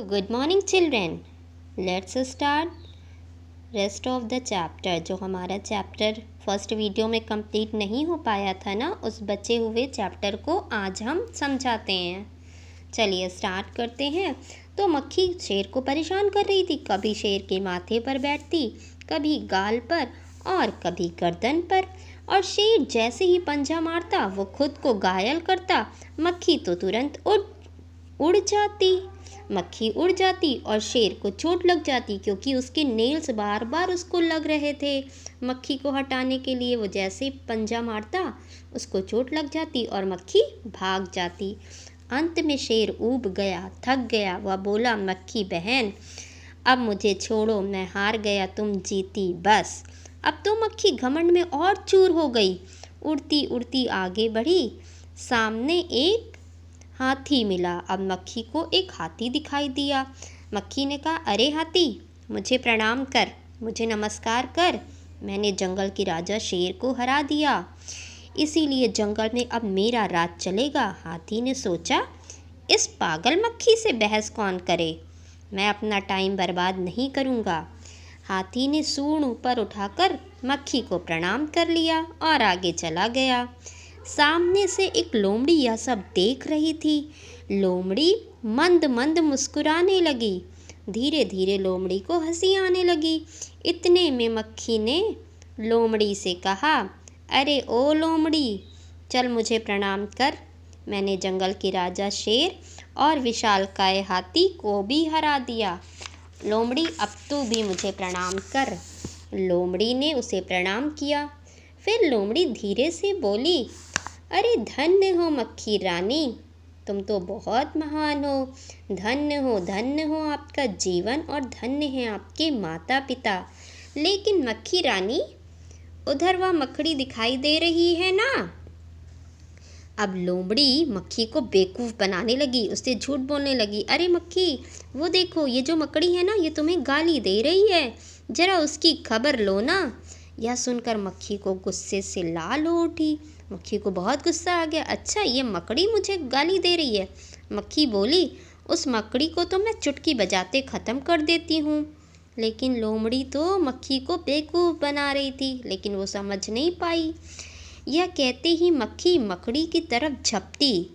Good morning children. Let's start rest of the chapter. जो हमारा chapter first video में complete नहीं हो पाया था ना, उस बचे हुए चैप्टर को आज हम समझाते हैं। चलिए स्टार्ट करते हैं। तो मक्खी शेर को परेशान कर रही थी। कभी शेर के माथे पर बैठती, कभी गाल पर और कभी गर्दन पर। और शेर जैसे ही पंजा मारता वो खुद को घायल करता। मक्खी तो तुरंत उड़ जाती। मक्खी उड़ जाती और शेर को चोट लग जाती, क्योंकि उसके नेल्स बार बार उसको लग रहे थे। मक्खी को हटाने के लिए वो जैसे पंजा मारता, उसको चोट लग जाती और मक्खी भाग जाती। अंत में शेर ऊब गया, थक गया। वह बोला, मक्खी बहन, अब मुझे छोड़ो, मैं हार गया, तुम जीती बस। अब तो मक्खी घमंड में और चूर हो गई। उड़ती उड़ती आगे बढ़ी। सामने एक हाथी मिला। अब मक्खी को एक हाथी दिखाई दिया। मक्खी ने कहा, अरे हाथी, मुझे प्रणाम कर, मुझे नमस्कार कर। मैंने जंगल के राजा शेर को हरा दिया, इसीलिए जंगल में अब मेरा राज चलेगा। हाथी ने सोचा, इस पागल मक्खी से बहस कौन करे, मैं अपना टाइम बर्बाद नहीं करूँगा। हाथी ने सूंड ऊपर उठाकर मक्खी को प्रणाम कर लिया और आगे चला गया। सामने से एक लोमड़ी यह सब देख रही थी। लोमड़ी मंद मंद मुस्कुराने लगी। धीरे धीरे लोमड़ी को हंसी आने लगी। इतने में मक्खी ने लोमड़ी से कहा, अरे ओ लोमड़ी, चल मुझे प्रणाम कर। मैंने जंगल के राजा शेर और विशालकाय हाथी को भी हरा दिया। लोमड़ी, अब तू भी मुझे प्रणाम कर। लोमड़ी ने उसे प्रणाम किया। फिर लोमड़ी धीरे से बोली, अरे धन्य हो मक्खी रानी, तुम तो बहुत महान हो। धन्य हो आपका जीवन और धन्य है आपके माता पिता। लेकिन मक्खी रानी, उधर वह मकड़ी दिखाई दे रही है ना। अब लोमड़ी मक्खी को बेवकूफ़ बनाने लगी, उससे झूठ बोलने लगी। अरे मक्खी, वो देखो, ये जो मकड़ी है ना, ये तुम्हें गाली दे रही है, जरा उसकी खबर लो ना। यह सुनकर मक्खी को गुस्से से लाल हो उठी। मक्खी को बहुत गुस्सा आ गया। अच्छा, ये मकड़ी मुझे गाली दे रही है। मक्खी बोली, उस मकड़ी को तो मैं चुटकी बजाते ख़त्म कर देती हूँ। लेकिन लोमड़ी तो मक्खी को बेवकूफ़ बना रही थी, लेकिन वो समझ नहीं पाई। यह कहते ही मक्खी मकड़ी की तरफ झपटी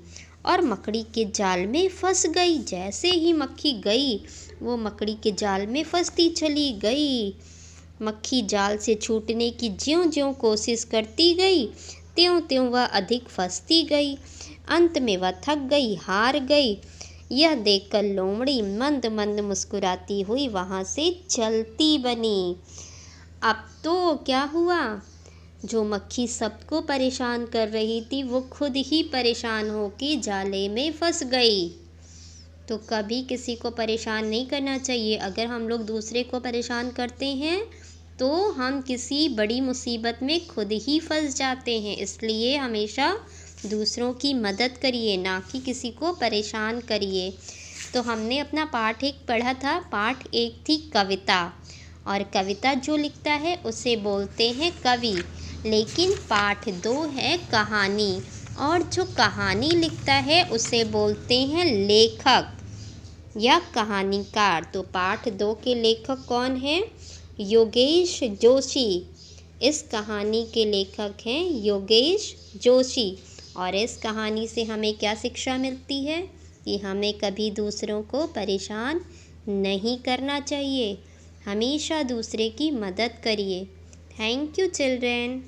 और मकड़ी के जाल में फंस गई। जैसे ही मक्खी गई, वो मकड़ी के जाल में फंसती चली गई। मक्खी जाल से छूटने की ज्यों-ज्यों कोशिश करती गई, त्यों-त्यों वह अधिक फंसती गई। अंत में वह थक गई, हार गई। यह देखकर लोमड़ी मंद मंद मुस्कुराती हुई वहाँ से चलती बनी। अब तो क्या हुआ, जो मक्खी सबको परेशान कर रही थी, वो खुद ही परेशान होकर जाले में फंस गई। तो कभी किसी को परेशान नहीं करना चाहिए। अगर हम लोग दूसरे को परेशान करते हैं तो हम किसी बड़ी मुसीबत में खुद ही फंस जाते हैं। इसलिए हमेशा दूसरों की मदद करिए, ना कि किसी को परेशान करिए। तो हमने अपना पाठ 1 पढ़ा था। पाठ 1 थी कविता, और कविता जो लिखता है उसे बोलते हैं कवि। लेकिन पाठ 2 है कहानी, और जो कहानी लिखता है उसे बोलते हैं लेखक या कहानीकार। तो पाठ 2 के लेखक कौन हैं? योगेश जोशी। इस कहानी के लेखक हैं योगेश जोशी। और इस कहानी से हमें क्या शिक्षा मिलती है कि हमें कभी दूसरों को परेशान नहीं करना चाहिए, हमेशा दूसरे की मदद करिए। Thank you children.